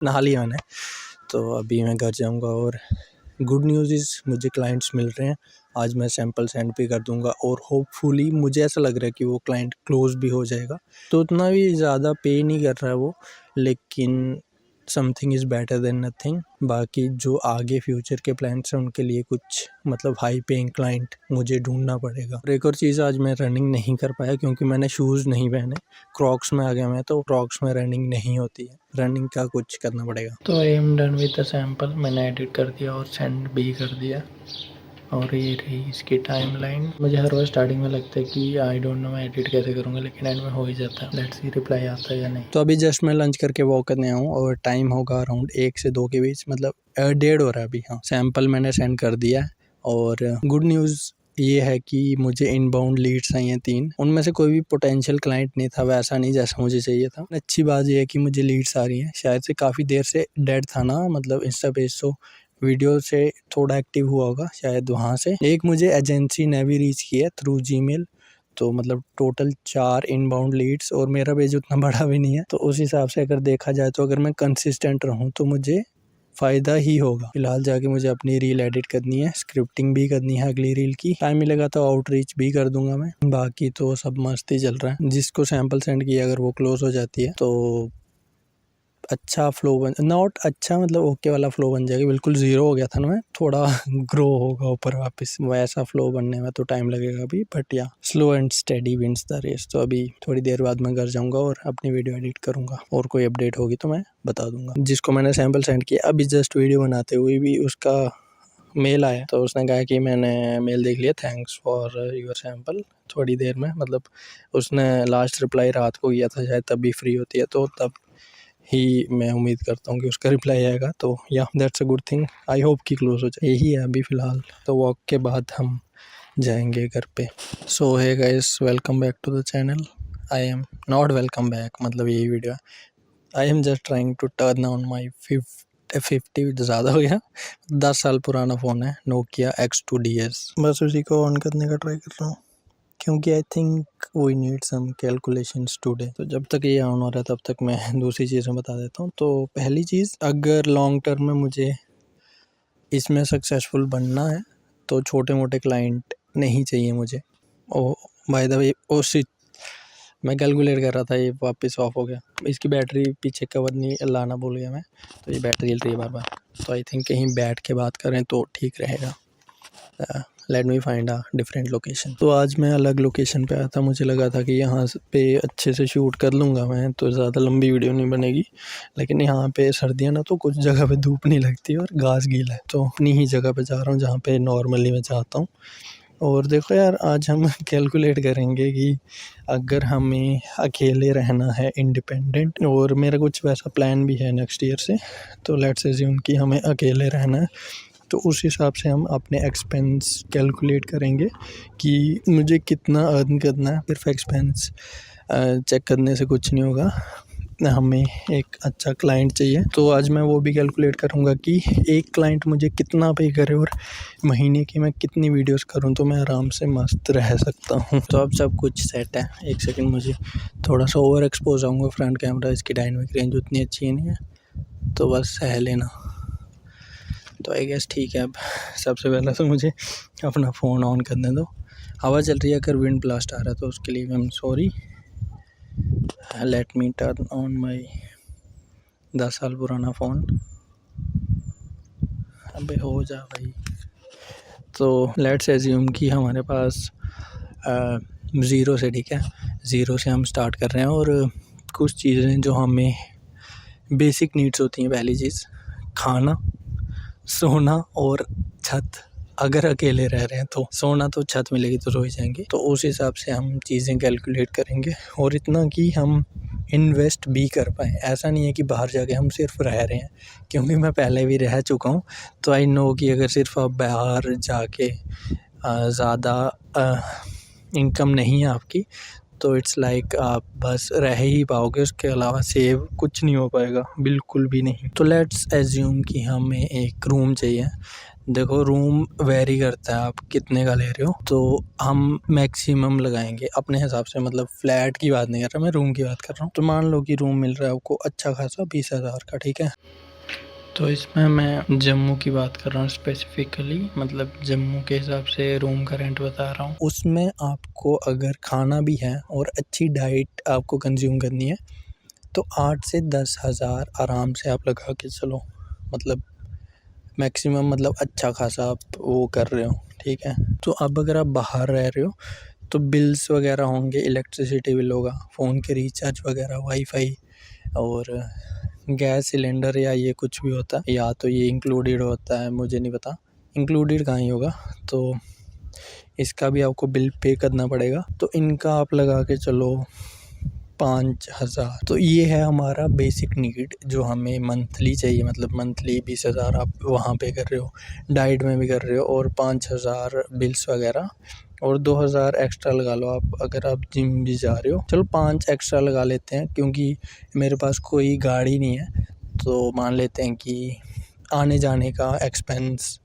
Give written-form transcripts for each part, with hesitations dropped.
नहा लिया मैंने, तो अभी मैं घर जाऊंगा। और गुड न्यूज़ इज़ मुझे क्लाइंट्स मिल रहे हैं। आज मैं सैंपल सेंड भी कर दूंगा और होपफुली मुझे ऐसा लग रहा है कि वो क्लाइंट क्लोज भी हो जाएगा। तो उतना भी ज़्यादा पे नहीं कर रहा है वो, लेकिन something is better than nothing. बाकी जो आगे फ्यूचर के प्लान्स हैं उनके लिए कुछ मतलब हाई पेइंग क्लाइंट मुझे ढूंढना पड़ेगा। और एक और चीज़, आज मैं रनिंग नहीं कर पाया क्योंकि मैंने शूज़ नहीं पहने, क्रॉक्स में आ गया मैं, तो क्रॉक्स में रनिंग नहीं होती है, रनिंग का कुछ करना पड़ेगा। तो I am done with the sample, मैंने एडिट कर दिया और सेंड भी कर दिया। और ये रही इसकी टाइमलाइन। मुझे हर बार स्टार्टिंग में लगता है कि आई डोंट नो मैं एडिट कैसे करूँगा, लेकिन एंड में हो ही जाता है। लेट्स सी रिप्लाई आता है या नहीं। तो अभी जस्ट मैं लंच करके वॉक करने आया हूँ और टाइम होगा अराउंड 1 से 2 के बीच, मतलब 1:30 हो रहा है अभी। हाँ, सैंपल मैंने सेंड कर दिया है। और गुड न्यूज़ ये है कि मुझे इनबाउंड लीड्स आई हैं 3, उनमें से कोई भी पोटेंशियल क्लाइंट नहीं था, वैसा नहीं जैसा मुझे चाहिए था। अच्छी बात ये है कि मुझे लीड्स आ रही हैं, शायद से काफ़ी देर से डेड था ना, मतलब इंस्टा पेज, तो वीडियो से थोड़ा एक्टिव हुआ होगा शायद वहाँ से। एक मुझे एजेंसी ने भी रीच किया है थ्रू जीमेल, तो मतलब टोटल 4 इनबाउंड लीड्स। और मेरा पेज उतना बड़ा भी नहीं है, तो उस हिसाब से अगर देखा जाए तो अगर मैं कंसिस्टेंट रहूँ तो मुझे फ़ायदा ही होगा। फिलहाल जाके मुझे अपनी रील एडिट करनी है, स्क्रिप्टिंग भी करनी है अगली रील की। टाइम मिलेगा तो आउटरीच भी कर दूंगा मैं। बाकी तो सब मस्त ही चल रहा है। जिसको सैंपल सेंड किया अगर वो क्लोज हो जाती है तो अच्छा फ्लो बन, नॉट अच्छा मतलब ओके वाला फ्लो बन जाएगा। बिल्कुल ज़ीरो हो गया था ना मैं, थोड़ा ग्रो होगा ऊपर वापस, वैसा फ्लो बनने में तो टाइम लगेगा अभी, बट या slow and steady wins the race. तो अभी थोड़ी देर बाद मैं घर जाऊंगा और अपनी वीडियो एडिट करूंगा, और कोई अपडेट होगी तो मैं बता दूंगा। जिसको मैंने सैंपल सेंड किया अभी जस्ट वीडियो बनाते हुए भी उसका मेल आया, तो उसने कहा कि मैंने मेल देख लिया, थैंक्स फॉर योर सैंपल। थोड़ी देर में, मतलब उसने लास्ट रिप्लाई रात को किया था शायद, तब भी फ्री होती है, तो तब ही मैं उम्मीद करता हूँ कि उसका रिप्लाई आएगा। तो या that's a good thing, I hope कि क्लोज हो जाए। यही है अभी फ़िलहाल, तो वॉक के बाद हम जाएंगे घर पे। So hey guys, welcome back to the channel. I am not welcome back, मतलब यही वीडियो है। I am just trying to turn on my 50 ज़्यादा हो गया, 10 साल पुराना फ़ोन है, नोकिया X2DS। बस उसी को ऑन करने का ट्राई कर रहा हूँ क्योंकि I think we need some calculations today. तो जब तक ये ऑन हो रहा है तब तक मैं दूसरी चीज़ें बता देता हूँ। तो पहली चीज़, अगर लॉन्ग टर्म में मुझे इसमें सक्सेसफुल बनना है तो छोटे मोटे क्लाइंट नहीं चाहिए मुझे। ओ बाय द वे, मैं कैलकुलेट कर रहा था, ये वापस ऑफ हो गया। इसकी बैटरी पीछे कवर नहीं लाना भूल गया मैं, तो ये बैटरी हिल रही है बार बार। तो आई थिंक कहीं बैठ के बात करें तो ठीक रहेगा। Let me find a different location. तो आज मैं अलग लोकेशन पे आया था, मुझे लगा था कि यहाँ पे अच्छे से शूट कर लूँगा मैं, तो ज़्यादा लंबी वीडियो नहीं बनेगी। लेकिन यहाँ पे सर्दियाँ ना, तो कुछ जगह पे धूप नहीं लगती और घास गीला है, तो अपनी ही जगह पे जा रहा हूँ जहाँ पे नॉर्मली मैं चाहता हूँ। और देखो यार, आज हम कैलकुलेट करेंगे कि अगर हमें अकेले रहना है, इंडिपेंडेंट, और मेरा कुछ वैसा प्लान भी है नेक्स्ट ईयर से, तो लेट्स अज्यूम कि हमें अकेले रहना है, तो उस हिसाब से हम अपने एक्सपेंस कैलकुलेट करेंगे कि मुझे कितना अर्न करना है। सिर्फ एक्सपेंस चेक करने से कुछ नहीं होगा, हमें एक अच्छा क्लाइंट चाहिए। तो आज मैं वो भी कैलकुलेट करूँगा कि एक क्लाइंट मुझे कितना पे करे और महीने की मैं कितनी वीडियोस करूँ, तो मैं आराम से मस्त रह सकता हूँ। तो अब सब कुछ सेट है। एक सेकंड, मुझे थोड़ा सा ओवर एक्सपोज आऊँगा, फ्रंट कैमरा इसकी डायनामिक रेंज उतनी अच्छी नहीं है, तो बस सह लेना। तो आई गेस ठीक है। अब सबसे पहले तो मुझे अपना फ़ोन ऑन करने दो। हवा चल रही है, अगर विंड ब्लास्ट आ रहा है तो उसके लिए I am sorry. Let me turn on माई 10 साल पुराना फ़ोन। अबे हो जा भाई। तो लेट्स एज्यूम कि हमारे पास ज़ीरो से, ठीक है, ज़ीरो से हम स्टार्ट कर रहे हैं, और कुछ चीज़ें जो हमें बेसिक नीड्स होती हैं, पहली चीज़ खाना, सोना और छत। अगर अकेले रह रहे हैं तो सोना तो छत मिलेगी तो सो ही जाएंगे। तो उस हिसाब से हम चीज़ें कैलकुलेट करेंगे, और इतना कि हम इन्वेस्ट भी कर पाएँ। ऐसा नहीं है कि बाहर जाके हम सिर्फ रह रहे हैं, क्योंकि मैं पहले भी रह चुका हूँ, तो आई नो कि अगर सिर्फ आप बाहर जाके ज़्यादा इनकम नहीं है आपकी, तो इट्स लाइक आप बस रह ही पाओगे, उसके अलावा सेव कुछ नहीं हो पाएगा, बिल्कुल भी नहीं। तो लेट्स एज्यूम कि हमें एक रूम चाहिए। देखो रूम वेरी करता है आप कितने का ले रहे हो, तो हम मैक्सिमम लगाएंगे अपने हिसाब से, मतलब फ्लैट की बात नहीं कर रहा मैं, रूम की बात कर रहा हूँ। तो मान लो कि रूम मिल रहा है आपको अच्छा खासा 20,000 का, ठीक है। तो इसमें मैं जम्मू की बात कर रहा हूँ स्पेसिफिकली, मतलब जम्मू के हिसाब से रूम का रेंट बता रहा हूँ। उसमें आपको अगर खाना भी है और अच्छी डाइट आपको कंज्यूम करनी है तो 8 से 10,000 आराम से आप लगा के चलो, मतलब मैक्सिमम, मतलब अच्छा खासा आप वो कर रहे हो, ठीक है। तो अब अगर आप बाहर रह रहे हो तो बिल्स वगैरह होंगे, इलेक्ट्रिसिटी बिल होगा, फ़ोन के रिचार्ज वगैरह, वाईफाई और गैस सिलेंडर, या ये कुछ भी होता है, या तो ये इंक्लूडेड होता है, मुझे नहीं पता इंक्लूडेड कहाँ ही होगा। तो इसका भी आपको बिल पे करना पड़ेगा। तो इनका आप लगा के चलो 5,000। तो ये है हमारा बेसिक नीड जो हमें मंथली चाहिए, मतलब मंथली 20,000 आप वहाँ पे कर रहे हो, डाइट में भी कर रहे हो, और 5,000 बिल्स वगैरह, और 2,000 एक्स्ट्रा लगा लो आप अगर आप जिम भी जा रहे हो। चलो 5 एक्स्ट्रा लगा लेते हैं, क्योंकि मेरे पास कोई गाड़ी नहीं है, तो मान लेते हैं कि आने जाने का एक्सपेंस,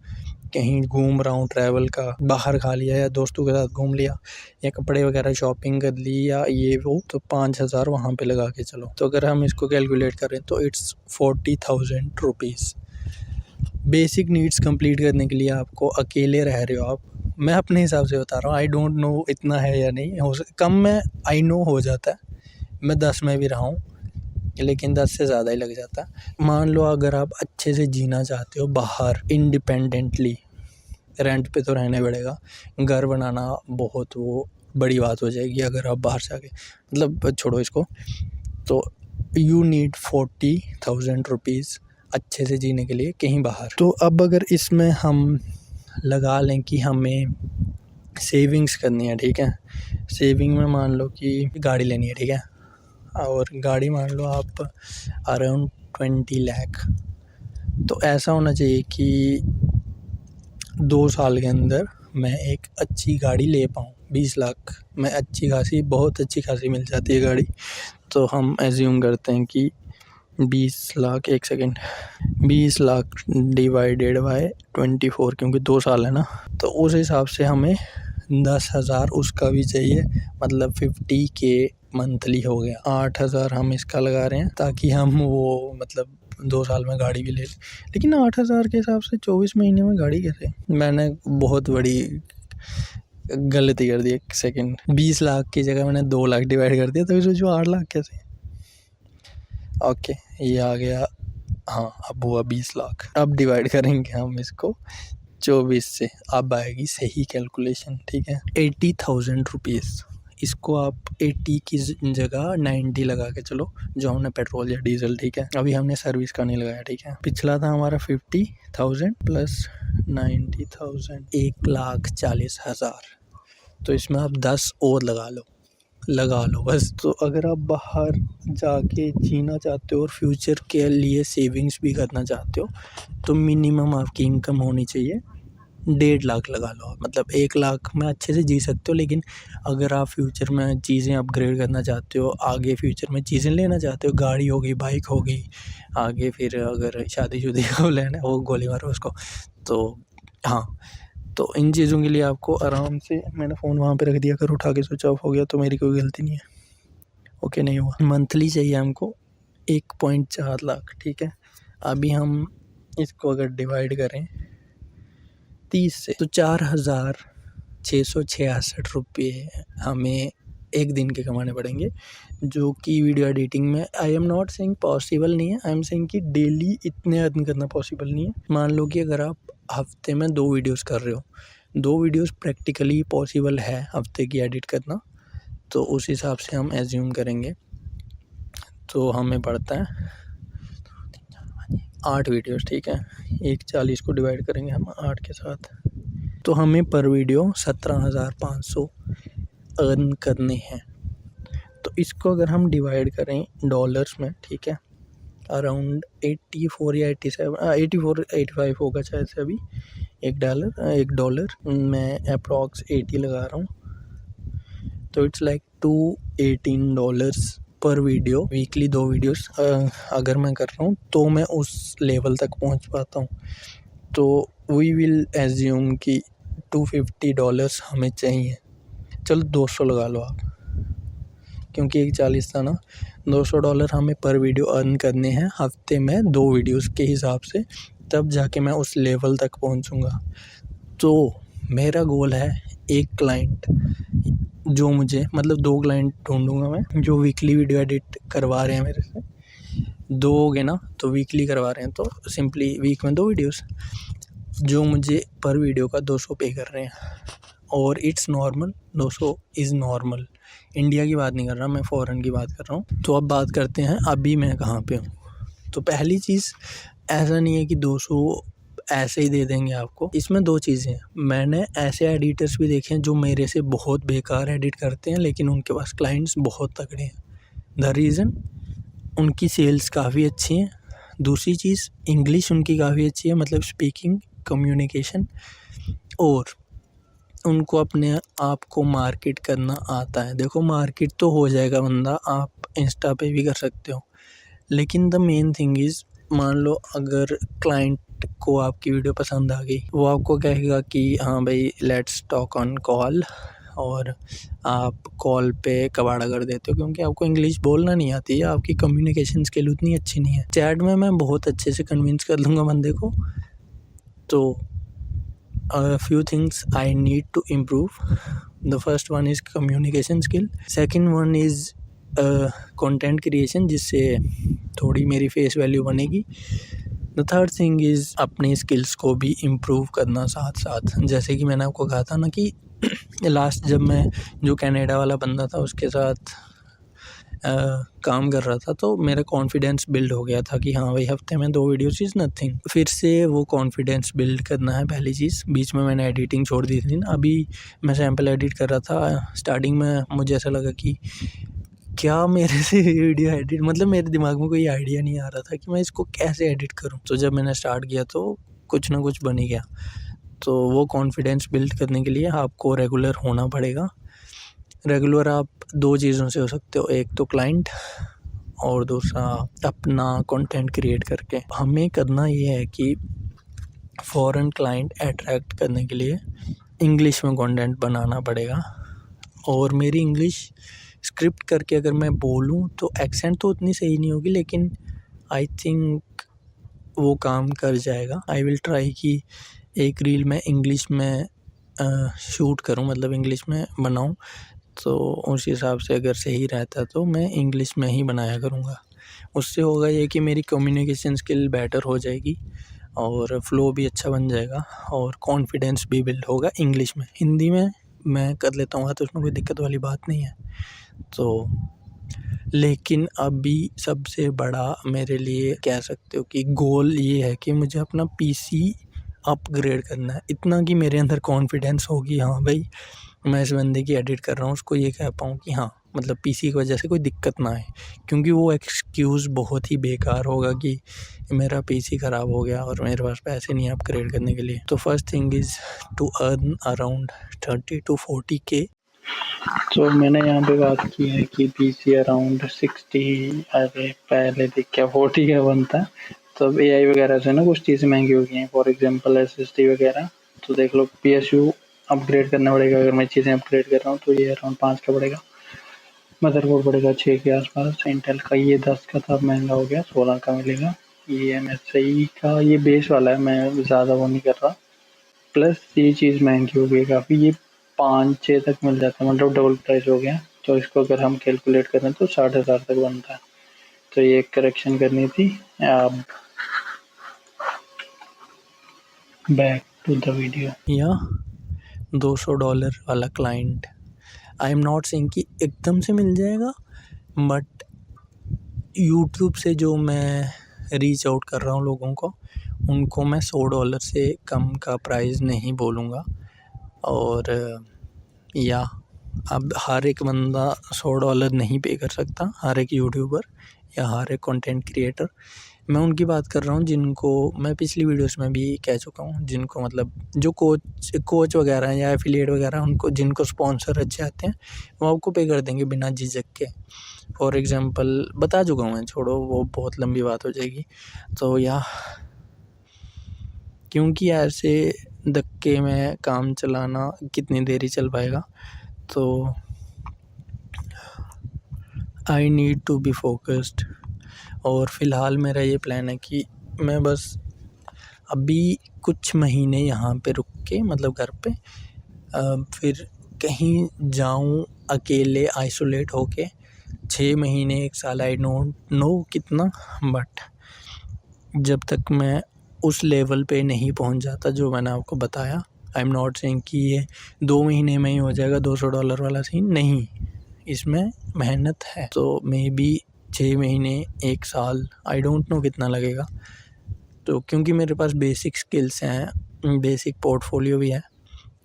कहीं घूम रहा हूँ ट्रैवल का, बाहर खा लिया या दोस्तों के साथ घूम लिया या कपड़े वगैरह शॉपिंग कर ली या ये वो, तो 5,000 वहाँ पे लगा के चलो। तो अगर हम इसको कैलकुलेट करें तो it's 40,000 rupees basic needs complete करने के लिए। आपको अकेले रह रहे हो आप, मैं अपने हिसाब से बता रहा हूँ, आई डोंट नो इतना है या नहीं, हो कम में आई नो हो जाता है, मैं 10 में भी रहा हूँ, लेकिन 10 से ज़्यादा ही लग जाता है। मान लो अगर आप अच्छे से जीना चाहते हो बाहर इंडिपेंडेंटली, रेंट पे तो रहने पड़ेगा, घर बनाना बहुत वो बड़ी बात हो जाएगी अगर आप बाहर से आके, मतलब छोड़ो इसको। तो यू नीड 40,000 रुपीज़ अच्छे से जीने के लिए कहीं बाहर। तो अब अगर इसमें हम लगा लें कि हमें सेविंग्स करनी है, ठीक है, सेविंग में मान लो कि गाड़ी लेनी है, ठीक है, और गाड़ी मान लो आप अराउंड 20 लाख। तो ऐसा होना चाहिए कि 2 साल के अंदर मैं एक अच्छी गाड़ी ले पाऊँ। 20 लाख में अच्छी खासी, बहुत अच्छी खासी मिल जाती है गाड़ी। तो हम एज्यूम करते हैं कि 20 लाख, एक सेकेंड, 20 लाख डिवाइडेड बाय 24, क्योंकि 2 साल है ना, तो उस हिसाब से हमें 10,000 उसका भी चाहिए, मतलब 50K मंथली हो गया। 8,000 हम इसका लगा रहे हैं ताकि हम वो, मतलब 2 साल में गाड़ी भी ले लें। लेकिन 8,000 के हिसाब से 24 महीने में गाड़ी कैसे? मैंने बहुत बड़ी गलती कर दी, एक सेकेंड, 20 लाख की जगह मैंने 2 लाख डिवाइड कर दिया, तो सोचो 8 लाख कैसे? ओके, ये आ गया, हाँ अब हुआ 20 लाख। अब डिवाइड करेंगे हम इसको 24 से, अब आएगी सही कैलकुलेशन, ठीक है। 80,000 रुपीज़, इसको आप 80 की जगह 90 लगा के चलो, जो हमने पेट्रोल या डीजल, ठीक है, अभी हमने सर्विस का नहीं लगाया, ठीक है। पिछला था हमारा 50,000 प्लस 90,000, 1,40,000। तो इसमें आप 10 और लगा लो बस। तो अगर आप बाहर जाके जीना चाहते हो और फ्यूचर के लिए सेविंग्स भी करना चाहते हो, तो मिनिमम आपकी इनकम होनी चाहिए 1.5 लाख लगा लो आप, मतलब 1 लाख में अच्छे से जी सकते हो। लेकिन अगर आप फ्यूचर में चीज़ें अपग्रेड करना चाहते हो, आगे फ्यूचर में चीज़ें लेना चाहते हो, गाड़ी होगी, बाइक होगी, आगे फिर अगर शादी को लेना है, वो गोली मारो उसको, तो हाँ, तो इन चीज़ों के लिए आपको आराम से, मैंने फ़ोन वहाँ पे रख दिया, अगर उठा के स्विच ऑफ हो गया तो मेरी कोई गलती नहीं है, ओके नहीं हुआ। मंथली चाहिए हमको 1.4 लाख, ठीक है। अभी हम इसको अगर डिवाइड करें 30 से, तो 4,666 रुपये हमें एक दिन के कमाने पड़ेंगे, जो कि वीडियो एडिटिंग में, आई एम नॉट सेइंग पॉसिबल नहीं है, आई एम सेइंग कि डेली इतने अर्न करना पॉसिबल नहीं है। मान लो कि अगर आप हफ्ते में 2 वीडियोस कर रहे हो, 2 वीडियोस प्रैक्टिकली पॉसिबल है हफ्ते की एडिट करना, तो उस हिसाब से हम एज्यूम करेंगे। तो हमें पड़ता है 8 वीडियोस, ठीक है, 140 को डिवाइड करेंगे हम 8 के साथ, तो हमें पर वीडियो 17,500 अर्न करने हैं। तो इसको अगर हम डिवाइड करें डॉलर्स में, ठीक है, अराउंड 84 या 87, 84 85 होगा शायद से अभी, $1 मैं अप्रॉक्स 80 लगा रहा हूँ। तो इट्स लाइक $218 पर वीडियो, वीकली 2 वीडियोस अगर मैं कर रहा हूँ तो मैं उस लेवल तक पहुँच पाता हूँ। तो वी विल एज्यूम कि $250 हमें चाहिए, चलो 200 लगा लो आप, क्योंकि एक 40 था ना। $200 हमें पर वीडियो अर्न करने हैं हफ्ते में 2 वीडियोस के हिसाब से, तब जाके मैं उस लेवल तक पहुंचूंगा। तो मेरा गोल है एक क्लाइंट जो मुझे, मतलब 2 क्लाइंट ढूंढूंगा मैं जो वीकली वीडियो एडिट करवा रहे हैं मेरे से। 2 हो गए ना, तो वीकली करवा रहे हैं तो सिंपली वीक में 2 वीडियोस, जो मुझे पर वीडियो का 200 पे कर रहे हैं। और it's normal, 200 is normal. India की बात नहीं कर रहा मैं, फ़ॉरेन की बात कर रहा हूँ। तो अब बात करते हैं अभी मैं कहाँ पे हूँ। तो पहली चीज़, ऐसा नहीं है कि 200 ऐसे ही दे देंगे आपको। इसमें 2 चीज़ें हैं। मैंने ऐसे एडिटर्स भी देखे हैं जो मेरे से बहुत बेकार एडिट करते हैं, लेकिन उनके पास क्लाइंट्स बहुत तगड़े हैं। द रीज़न, उनकी सेल्स काफ़ी अच्छी हैं। दूसरी चीज़, इंग्लिश उनकी काफ़ी अच्छी है, मतलब स्पीकिंग, कम्युनिकेशन, और उनको अपने आप को मार्केट करना आता है। देखो मार्केट तो हो जाएगा बंदा, आप इंस्टा पे भी कर सकते हो, लेकिन द मेन थिंग इज़, मान लो अगर क्लाइंट को आपकी वीडियो पसंद आ गई, वो आपको कहेगा कि हाँ भाई लेट्स टॉक ऑन कॉल, और आप कॉल पे कबाड़ा कर देते हो क्योंकि आपको इंग्लिश बोलना नहीं आती है, आपकी कम्युनिकेशन स्किल उतनी अच्छी नहीं है। चैट में मैं बहुत अच्छे से कन्विंस कर लूँगा बंदे को। तो a few things I need to improve. The first one is communication skill. Second one is content creation, जिससे थोड़ी मेरी फेस वैल्यू बनेगी। द थर्ड थिंग इज़ अपनी स्किल्स को भी इम्प्रूव करना साथ साथ। जैसे कि मैंने आपको कहा था ना कि लास्ट जब मैं जो कनाडा वाला बंदा था उसके साथ काम कर रहा था, तो मेरा कॉन्फिडेंस बिल्ड हो गया था कि हाँ भाई हफ्ते में 2 वीडियोस इज़ नथिंग। फिर से वो कॉन्फिडेंस बिल्ड करना है पहली चीज़। बीच में मैंने एडिटिंग छोड़ दी थी ना, अभी मैं सैम्पल एडिट कर रहा था। स्टार्टिंग में मुझे ऐसा लगा कि क्या मेरे से वीडियो एडिट, मतलब मेरे दिमाग में कोई आइडिया नहीं आ रहा था कि मैं इसको कैसे एडिट करूँ। तो जब मैंने स्टार्ट किया तो कुछ ना कुछ बन ही गया। तो वो कॉन्फिडेंस बिल्ड करने के लिए आपको रेगुलर होना पड़ेगा। रेगुलर आप 2 चीज़ों से हो सकते हो, एक तो क्लाइंट और दूसरा अपना कंटेंट क्रिएट करके। हमें करना ये है कि फ़ॉरेन क्लाइंट अट्रैक्ट करने के लिए इंग्लिश में कंटेंट बनाना पड़ेगा। और मेरी इंग्लिश स्क्रिप्ट करके अगर मैं बोलूँ तो एक्सेंट तो उतनी सही नहीं होगी, लेकिन आई थिंक वो काम कर जाएगा। आई विल ट्राई कि एक रील मैं इंग्लिश में शूट करूँ, मतलब इंग्लिश में बनाऊँ। तो उस हिसाब से अगर सही रहता तो मैं इंग्लिश में ही बनाया करूँगा। उससे होगा ये कि मेरी कम्युनिकेशन स्किल बेटर हो जाएगी और फ्लो भी अच्छा बन जाएगा और कॉन्फिडेंस भी बिल्ड होगा इंग्लिश में। हिंदी में मैं कर लेता हूँ तो उसमें कोई दिक्कत वाली बात नहीं है। तो लेकिन अभी सबसे बड़ा मेरे लिए कह सकते हो कि गोल ये है कि मुझे अपना पीसी अपग्रेड करना है, इतना कि मेरे अंदर कॉन्फिडेंस होगी हाँ भाई मैं इस बंदे की एडिट कर रहा हूँ, उसको ये कह पाऊँ कि हाँ, मतलब पीसी की वजह से कोई दिक्कत ना आए। क्योंकि वो एक्सक्यूज़ बहुत ही बेकार होगा कि मेरा पीसी ख़राब हो गया और मेरे पास पैसे नहीं है अपग्रेड करने के लिए। तो first thing is to earn around 30 to 40K। तो मैंने यहाँ पे बात की है कि पीसी अराउंड 60, अरे पहले देख क्या 40 का बनता है। तो अब AI वगैरह से ना कुछ चीज़ें महंगी हो गई हैं, फॉर एग्जांपल SSD वगैरह। तो देख लो PSU अपग्रेड करना पड़ेगा, अगर मैं चीज़ें अपग्रेड कर रहा हूँ तो ये अराउंड 5 का पड़ेगा। मदरबोर्ड पड़ेगा 6 के आसपास। इंटेल का ये 10 का था, महंगा हो गया 16 का मिलेगा। ये MSI का ये बेस वाला है, मैं ज़्यादा वो नहीं कर रहा। प्लस ये चीज़ महंगी हो गई काफ़ी, ये 5-6 तक मिल जाता है, मतलब डबल प्राइस हो गया। तो इसको अगर हम कैलकुलेट करें तो 60,000 तक बनता है। तो ये एक करेक्शन करनी थी। अब बैक टू द वीडियो। या $200 वाला client, I am not saying कि एकदम से मिल जाएगा, बट यूट्यूब से जो मैं रीच आउट कर रहा हूँ लोगों को, उनको मैं $100 से कम का प्राइस नहीं बोलूँगा। और या अब हर एक बंदा $100 नहीं पे कर सकता, हर एक यूट्यूबर या हर एक कंटेंट क्रिएटर। मैं उनकी बात कर रहा हूँ जिनको मैं पिछली वीडियोस में भी कह चुका हूँ, जिनको मतलब जो कोच वगैरह हैं या एफिलिएट वगैरह, उनको जिनको स्पॉन्सर अच्छे आते हैं वो आपको पे कर देंगे बिना झिझक के। फॉर एग्ज़ाम्पल बता चुका हूँ मैं, छोड़ो वो बहुत लंबी बात हो जाएगी। तो क्योंकि ऐसे धक्के में काम चलाना कितनी देर ही चल पाएगा, तो I need to be focused. और फ़िलहाल मेरा ये प्लान है कि मैं बस अभी कुछ महीने यहाँ पे रुक के, मतलब घर पे, फिर कहीं जाऊँ अकेले आइसोलेट होके 6 महीने 1 साल, आई डोंट नो कितना, बट जब तक मैं उस लेवल पे नहीं पहुँच जाता जो मैंने आपको बताया, आई एम नॉट सेइंग कि ये 2 महीने में ही हो जाएगा $200 वाला सीन, नहीं, इसमें मेहनत है। तो मे बी 6 महीने 1 साल, आई डोंट नो कितना लगेगा। तो क्योंकि मेरे पास बेसिक स्किल्स हैं, बेसिक पोर्टफोलियो भी है,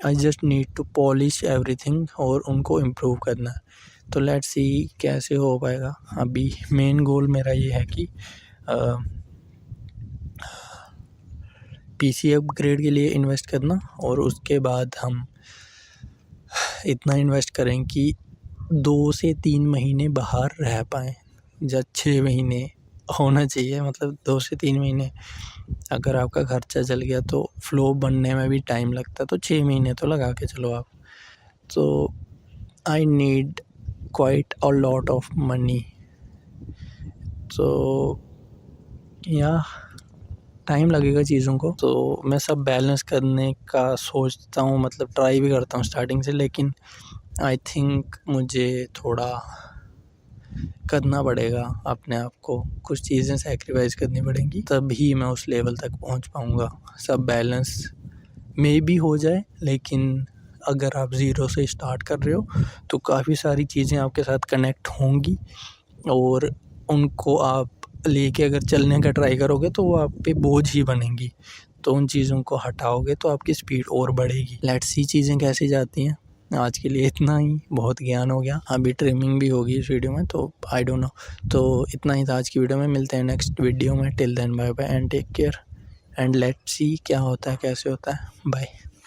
I just need to polish everything और उनको इम्प्रूव करना है। तो लेट्स सी कैसे हो पाएगा। अभी मेन गोल मेरा ये है कि पीसी अपग्रेड के लिए इन्वेस्ट करना, और उसके बाद हम इतना इन्वेस्ट करें कि 2 से 3 महीने बाहर रह पाएँ, या 6 महीने होना चाहिए, मतलब 2 से 3 महीने। अगर आपका खर्चा चल गया तो फ्लो बनने में भी टाइम लगता है, तो 6 महीने तो लगा के चलो आप। तो I need quite a lot of money, तो या टाइम लगेगा चीज़ों को। तो मैं सब बैलेंस करने का सोचता हूँ, मतलब ट्राई भी करता हूँ स्टार्टिंग से, लेकिन आई थिंक मुझे थोड़ा करना पड़ेगा अपने आप को, कुछ चीज़ें सैक्रिफाइस करनी पड़ेंगी, तभी मैं उस लेवल तक पहुंच पाऊंगा। सब बैलेंस मे भी हो जाए, लेकिन अगर आप ज़ीरो से स्टार्ट कर रहे हो तो काफ़ी सारी चीज़ें आपके साथ कनेक्ट होंगी, और उनको आप लेके अगर चलने का ट्राई करोगे तो वो आप पे बोझ ही बनेंगी। तो उन चीज़ों को हटाओगे तो आपकी स्पीड और बढ़ेगी। लेट्स सी चीज़ें कैसी जाती हैं। आज के लिए इतना ही, बहुत ज्ञान हो गया, अभी ट्रिमिंग भी होगी इस वीडियो में, तो आई डोंट नो। तो इतना ही था आज की वीडियो में, मिलते हैं नेक्स्ट वीडियो में। Till then bye bye and take care, and let's see क्या होता है, कैसे होता है। बाय।